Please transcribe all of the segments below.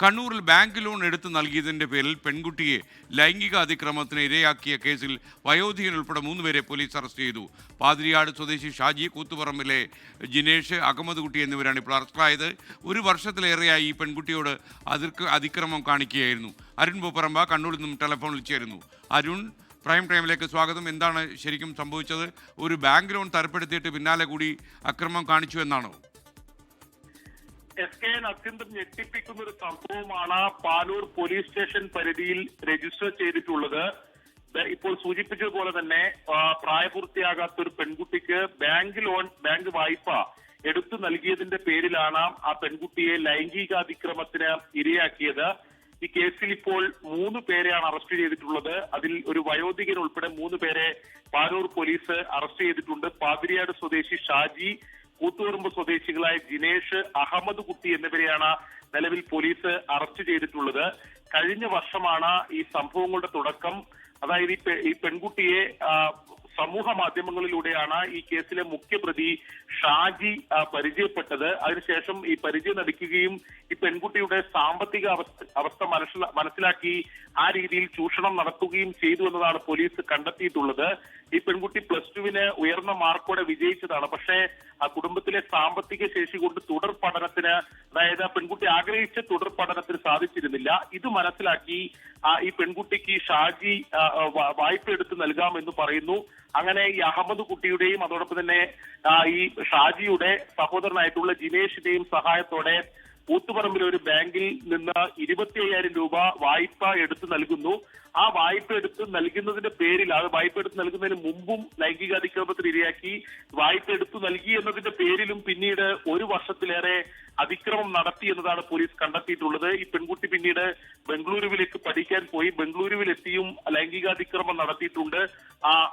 കണ്ണൂരിൽ bank loan എടുത്തു നൽകിയതിന്റെ പേരിൽ പെൺകുട്ടിയെ ലൈംഗിക അതിക്രമത്തിന് ഇരയാക്കിയ കേസിൽ വയോധികൻ ഉൾപ്പെടെ 3 പേരെ പോലീസ് അറസ്റ്റ് ചെയ്തു. പാതിരിയാട് സ്വദേശി ഷാജി, കൂത്തുപറമ്പിലെ ജിനേഷ്, അഹമ്മദ് കുട്ടി എന്നിവരാണ് ഇപ്പോൾ അറസ്റ്റിലായത്. ഒരു വർഷത്തിലേറെയായി ഈ പെൺകുട്ടിയോട് അതിക്രമം കാണിക്കുകയായിരുന്നു. അരുൺ പൂപ്പറമ്പ കണ്ണൂരിൽ നിന്നും ടെലിഫോണിൽ ചേരുന്നു. അരുൺ, പ്രൈം ടൈമിലേക്ക് സ്വാഗതം. എന്താണ് ശരിക്കും സംഭവിച്ചത്? ഒരു ബാങ്ക് ലോൺ തരപ്പെടുത്തിയിട്ട് പിന്നാലെ കൂടി അക്രമം കാണിച്ചു എന്നാണോ? SKN അത്യന്തം ഞെട്ടിപ്പിക്കുന്ന ഒരു സംഭവമാണ് പാനൂർ പോലീസ് സ്റ്റേഷൻ പരിധിയിൽ രജിസ്റ്റർ ചെയ്തിട്ടുള്ളത്. ഇപ്പോൾ സൂചിപ്പിച്ചതുപോലെ തന്നെ പ്രായപൂർത്തിയാകാത്ത ഒരു പെൺകുട്ടിക്ക് ബാങ്ക് വായ്പ എടുത്തു നൽകിയതിന്റെ പേരിലാണ് ആ പെൺകുട്ടിയെ ലൈംഗികാതിക്രമത്തിന് ഇരയാക്കിയത്. ഈ കേസിൽ ഇപ്പോൾ 3 പേരെയാണ് അറസ്റ്റ് ചെയ്തിട്ടുള്ളത്. അതിൽ ഒരു വയോധികൻ ഉൾപ്പെടെ 3 പേരെ പാനൂർ പോലീസ് അറസ്റ്റ് ചെയ്തിട്ടുണ്ട്. പാതിരിയാട് സ്വദേശി ഷാജി, കൂത്തുപറമ്പ് സ്വദേശികളായ ജിനേഷ്, അഹമ്മദ് കുട്ടി എന്നിവരെയാണ് നിലവിൽ പോലീസ് അറസ്റ്റ് ചെയ്തിട്ടുള്ളത്. കഴിഞ്ഞ വർഷമാണ് ഈ സംഭവങ്ങളുടെ തുടക്കം. അതായത് ഈ പെൺകുട്ടിയെ സമൂഹ മാധ്യമങ്ങളിലൂടെയാണ് ഈ കേസിലെ മുഖ്യപ്രതി ഷാജി പരിചയപ്പെട്ടത്. അതിനുശേഷം ഈ പരിചയം നടിക്കുകയും ഈ പെൺകുട്ടിയുടെ സാമ്പത്തിക അവസ്ഥ മനസ്സിലാക്കി ആ രീതിയിൽ ചൂഷണം നടത്തുകയും ചെയ്തു എന്നതാണ് പോലീസ് കണ്ടെത്തിയിട്ടുള്ളത്. ഈ പെൺകുട്ടി +2-ന് ഉയർന്ന മാർക്കോടെ വിജയിച്ചതാണ്. പക്ഷേ ആ കുടുംബത്തിലെ സാമ്പത്തിക ശേഷി കൊണ്ട് തുടർ പഠനത്തിന്, അതായത് ആ പെൺകുട്ടി ആഗ്രഹിച്ച തുടർ പഠനത്തിന് സാധിച്ചിരുന്നില്ല. ഇത് മനസ്സിലാക്കി ഈ പെൺകുട്ടിക്ക് ഷാജി വായ്പ എടുത്ത് നൽകാമെന്ന് പറയുന്നു. അങ്ങനെ ഈ അഹമ്മദ് കുട്ടിയുടെയും അതോടൊപ്പം തന്നെ ഈ ഷാജിയുടെ സഹോദരനായിട്ടുള്ള ജിനേഷിന്റെയും സഹായത്തോടെ കൂത്തുപറമ്പിലെ ഒരു ബാങ്കിൽ നിന്ന് 25,000 രൂപ വായ്പ എടുത്ത് നൽകുന്നു. ആ വായ്പ എടുത്ത് നൽകുന്നതിന്റെ പേരിൽ, അത് വായ്പ എടുത്ത് നൽകുന്നതിന് മുമ്പും ലൈംഗികാതിക്രമത്തിന് ഇരയാക്കി, വായ്പ എടുത്തു നൽകി എന്നതിന്റെ പേരിലും പിന്നീട് 1 വർഷത്തിലേറെ അതിക്രമം നടത്തി എന്നതാണ് പോലീസ് കണ്ടെത്തിയിട്ടുള്ളത്. ഈ പെൺകുട്ടി പിന്നീട് ബംഗളൂരുവിലേക്ക് പഠിക്കാൻ പോയി. ബംഗളൂരുവിലെത്തിയും ലൈംഗികാതിക്രമം നടത്തിയിട്ടുണ്ട്.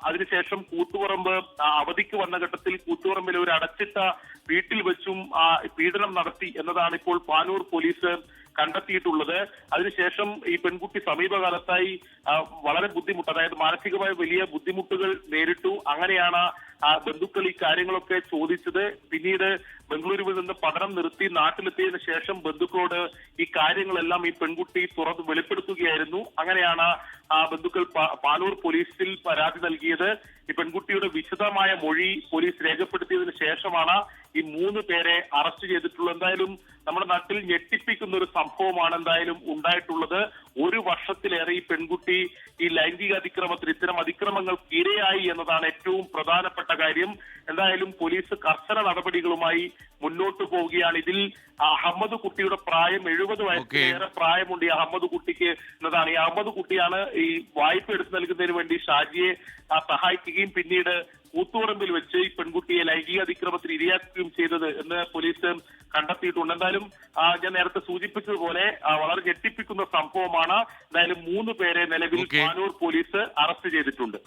അതിനുശേഷം കൂത്തുപറമ്പ് അവധിക്ക് വന്ന ഘട്ടത്തിൽ കൂത്തുപറമ്പിലെ ഒരു അടച്ചിട്ട വീട്ടിൽ വെച്ചും പീഡനം നടത്തി എന്നതാണ് ഇപ്പോൾ പാനൂർ പോലീസ് കണ്ടെത്തിയിട്ടുള്ളത്. അതിനുശേഷം ഈ പെൺകുട്ടി സമീപകാലത്തായി വളരെ ബുദ്ധിമുട്ട്, അതായത് മാനസികമായ വലിയ ബുദ്ധിമുട്ടുകൾ നേരിട്ടു. അങ്ങനെയാണ് ബന്ധുക്കൾ ഈ കാര്യങ്ങളൊക്കെ ചോദിച്ചത്. പിന്നീട് ബംഗളൂരുവിൽ നിന്ന് പഠനം നിർത്തി നാട്ടിലെത്തിയതിനു ശേഷം ബന്ധുക്കളോട് ഈ കാര്യങ്ങളെല്ലാം ഈ പെൺകുട്ടി തുറന്ന് വെളിപ്പെടുത്തുകയായിരുന്നു. അങ്ങനെയാണ് ബന്ധുക്കൾ പാനൂർ പോലീസിൽ പരാതി നൽകിയത്. ഈ പെൺകുട്ടിയുടെ വിശദമായ മൊഴി പോലീസ് രേഖപ്പെടുത്തിയതിനു ശേഷമാണ് ഈ 3 പേരെ അറസ്റ്റ് ചെയ്തിട്ടുള്ളത്. എന്തായാലും നമ്മുടെ നാട്ടിൽ ഞെട്ടിപ്പിക്കുന്ന ഒരു സംഭവമാണ് എന്തായാലും ഉണ്ടായിട്ടുള്ളത്. 1 വർഷത്തിലേറെ ഈ പെൺകുട്ടി ഈ ലൈംഗികാതിക്രമത്തിന്, ഇത്തരം അതിക്രമങ്ങൾക്ക് ഇരയായി എന്നതാണ് ഏറ്റവും പ്രധാനപ്പെട്ട കാര്യം. എന്തായാലും പോലീസ് കർശന നടപടികളുമായി മുന്നോട്ട് പോവുകയാണ്. ഇതിൽ അഹമ്മദ് കുട്ടിയുടെ പ്രായം 70 വയസ്സിലേറെ പ്രായമുണ്ട് ഈ അഹമ്മദ് കുട്ടിക്ക് എന്നതാണ്. ഈ അഹമ്മദ് കുട്ടിയാണ് ഈ വായ്പ എടുത്തു നൽകുന്നതിന് വേണ്ടി ഷാജിയെ സഹായിക്കുകയും പിന്നീട് കൂത്തുപറമ്പിൽ വെച്ച് ഈ പെൺകുട്ടിയെ ലൈംഗികാതിക്രമത്തിന് ഇരയാക്കുകയും ചെയ്തത് എന്ന് പോലീസ് കണ്ടെത്തിയിട്ടുണ്ട്. എന്തായാലും ഞാൻ നേരത്തെ സൂചിപ്പിച്ചതുപോലെ വളരെ ഞെട്ടിപ്പിക്കുന്ന സംഭവമാണ്. എന്തായാലും 3 പേരെ നിലവിൽ പാനൂർ പോലീസ് അറസ്റ്റ് ചെയ്തിട്ടുണ്ട്.